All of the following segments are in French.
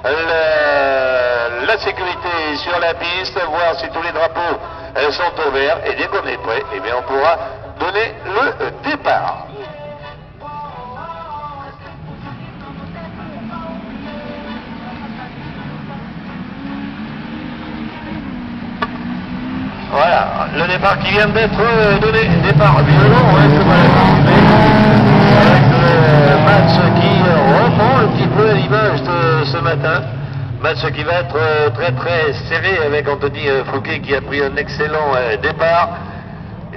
la sécurité sur la piste, voir si tous les drapeaux sont au vert, et dès qu'on est prêt, eh bien on pourra donner le départ. Voilà, le départ qui vient d'être donné, départ violent, avec le match qui reprend un petit peu à l'image de ce matin. Match qui va être très très serré avec Anthony Fouquet qui a pris un excellent départ.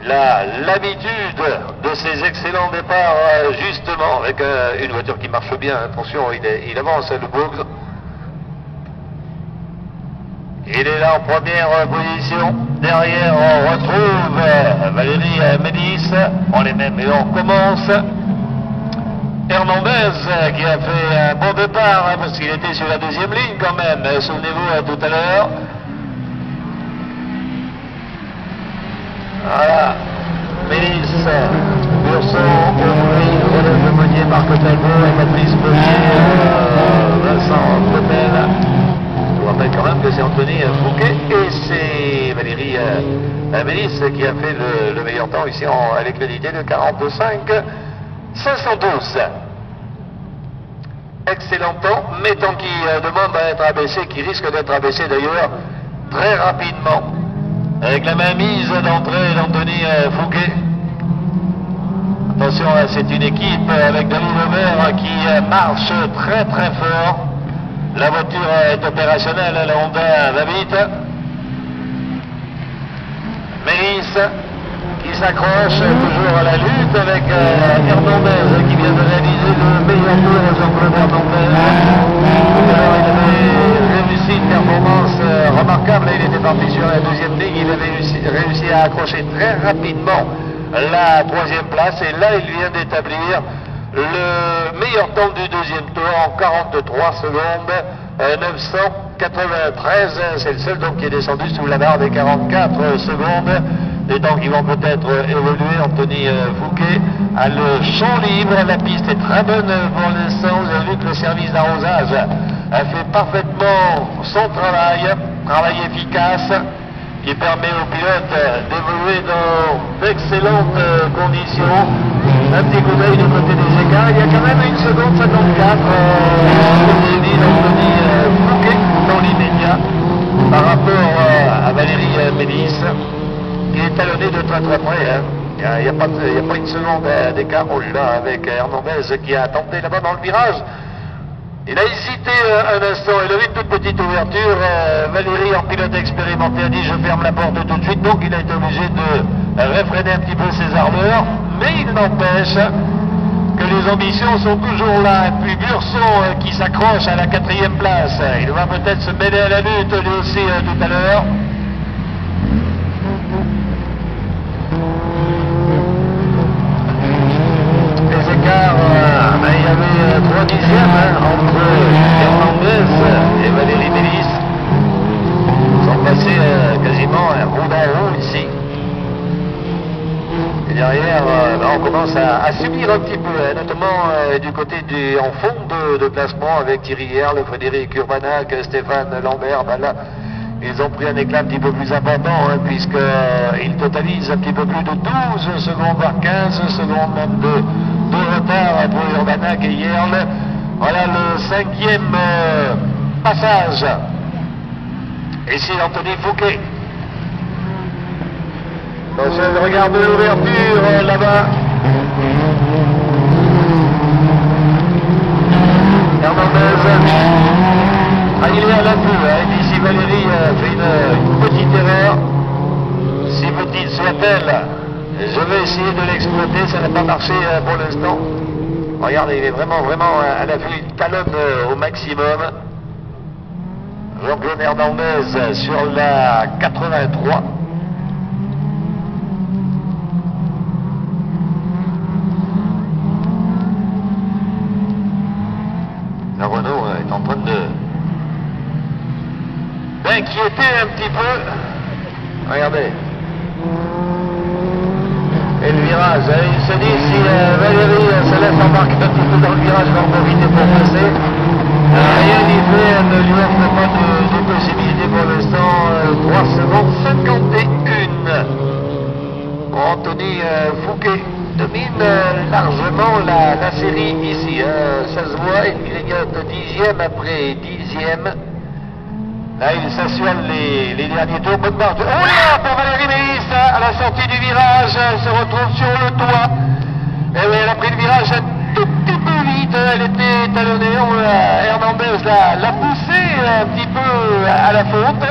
Il a l'habitude de ces excellents départs justement avec une voiture qui marche bien. Attention, il avance le Bourg. Il est là en première position. Derrière, on retrouve Valérie Mélis. On les mêmes et on commence. Hernandez qui a fait un bon départ parce qu'il était sur la deuxième ligne quand même. Souvenez-vous tout à l'heure. Voilà. Mélis, Burson, Aubry, Rodolphe Monnier, Marc Talbot et Patrice Monnier, Vincent Potel. Je vous rappelle quand même que c'est Anthony Fouquet et c'est Valérie Mélis qui a fait le meilleur temps ici à l'écrédité de 45-512. Excellent temps, mais temps qui demande à être abaissé, qui risque d'être abaissé d'ailleurs très rapidement. Avec la main mise d'entrée d'Anthony Fouquet. Attention, c'est une équipe avec David Aubert qui marche très très fort. La voiture est opérationnelle, la Honda va vite. Mélis qui s'accroche toujours à la lutte avec Hernandez qui vient de réaliser le meilleur tour Jean-Claude Hernandez. Tout à l'heure il avait réussi une performance remarquable, il était parti sur la deuxième ligne, il avait réussi à accrocher très rapidement la troisième place et là il vient d'établir le meilleur temps du deuxième tour en 43 secondes 993, c'est le seul donc qui est descendu sous la barre des 44 secondes. Des temps qui vont peut-être évoluer. Anthony Fouquet a le champ libre, la piste est très bonne pour l'instant. Vous avez vu que le service d'arrosage a fait parfaitement son travail efficace, qui permet aux pilotes d'évoluer dans d'excellentes conditions. Un petit coup d'œil du côté des écarts, il y a quand même 1 seconde 54 d'Anthony Fouquet dans l'immédiat par rapport à Valérie Mélis. Il est talonné de très très près. Hein. Il n'y a pas 1 seconde d'écart là avec Hernandez qui a tenté là-bas dans le virage. Il a hésité un instant, il avait une toute petite ouverture. Valérie, en pilote expérimenté, a dit je ferme la porte tout de suite. Donc il a été obligé de réfréner un petit peu ses ardeurs. Mais il n'empêche que les ambitions sont toujours là. Et puis Burson qui s'accroche à la 4e place. Il va peut-être se mêler à la lutte lui aussi tout à l'heure. Il y avait 3 dixièmes entre Hernandez et Valérie Mélis. Ils sont passés quasiment roue dans roue ici. Et derrière, on commence à subir un petit peu, notamment du côté en fond de classement avec Thierry Herle, Frédéric Urbanac, Stéphane Lambert. Ben là, ils ont pris un éclat un petit peu plus important, puisqu'ils totalisent un petit peu plus de 12 secondes, voire 15 secondes même de retard pour Urbanac et Yerle. Voilà le 5e passage. Ici Anthony Fouquet. Je regarde l'ouverture là-bas. Hernandez. Il est à l'appui. Ici Valérie fait une petite erreur. Si petite soit-elle. Je vais essayer de l'exploiter, ça n'a pas marché pour l'instant. Regardez, il est vraiment à l'affût, il talonne au maximum. Jean-Claude Hernandez sur la 83. La Renault est en train d'inquiéter un petit peu. Regardez. Et le virage, il se dit si Valérie se laisse embarquer un petit peu dans le virage, va en profiter pour passer. Rien n'y fait, elle ne lui offre pas de possibilité pour l'instant. 3 secondes 51. Anthony Fouquet domine largement la série ici. Ça se voit, il grignote 10e après 10e. Là, il s'assure les derniers tours. Bonne marge. Oh là, pour Valérie Mélis, à la sortie du virage, elle se retrouve sur le toit. Et oui, elle a pris le virage un tout petit peu vite. Elle était talonnée. Hernandez l'a poussée un petit peu à la faute.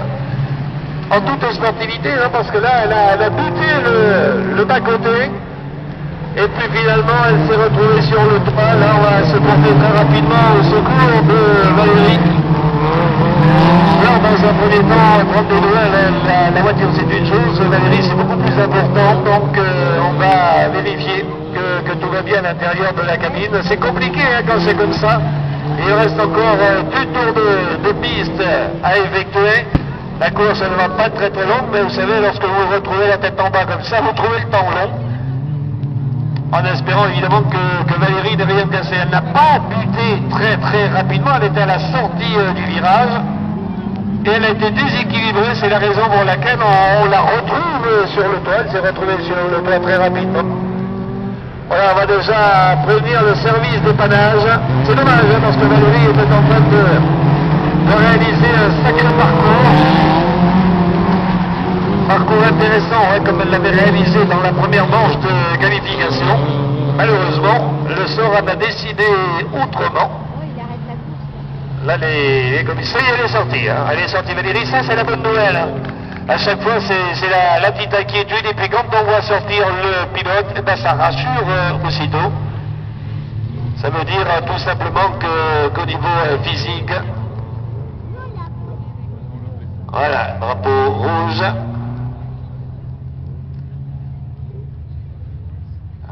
En toute sportivité, hein, parce que là, elle a buté le bas-côté. Et puis finalement, elle s'est retrouvée sur le toit. Là, on va se porter très rapidement au secours de Valérie. Là, dans un premier temps, prendre des nouvelles, la voiture c'est une chose, Valérie c'est beaucoup plus important, donc on va vérifier que tout va bien à l'intérieur de la cabine. C'est compliqué hein, quand c'est comme ça. Il reste encore 2 tours de piste à effectuer. La course elle ne va pas être très longue, mais vous savez, lorsque vous vous retrouvez la tête en bas comme ça, vous trouvez le temps long. En espérant évidemment que Valérie n'ait rien cassé. Elle n'a pas buté très rapidement, elle était à la sortie du virage. Et elle a été déséquilibrée, c'est la raison pour laquelle on la retrouve sur le toit. Elle s'est retrouvée sur le toit très rapidement. Voilà, on va déjà prévenir le service dépannage. C'est dommage, hein, parce que Valérie était en train de réaliser un sacré parcours. Parcours intéressant, hein, comme elle l'avait réalisé dans la première manche de qualification. Malheureusement, le sort en a décidé autrement. Là, les commissaires, elle est sortie. Hein. Elle est sortie, Valérie, ça c'est la bonne nouvelle. Hein. À chaque fois, c'est la petite inquiétude. Et puis quand on voit sortir le pilote, eh ben, ça rassure aussitôt. Ça veut dire tout simplement qu'au niveau physique, voilà, drapeau rouge.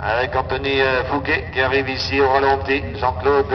Avec Anthony Fouquet qui arrive ici au ralenti. Jean-Claude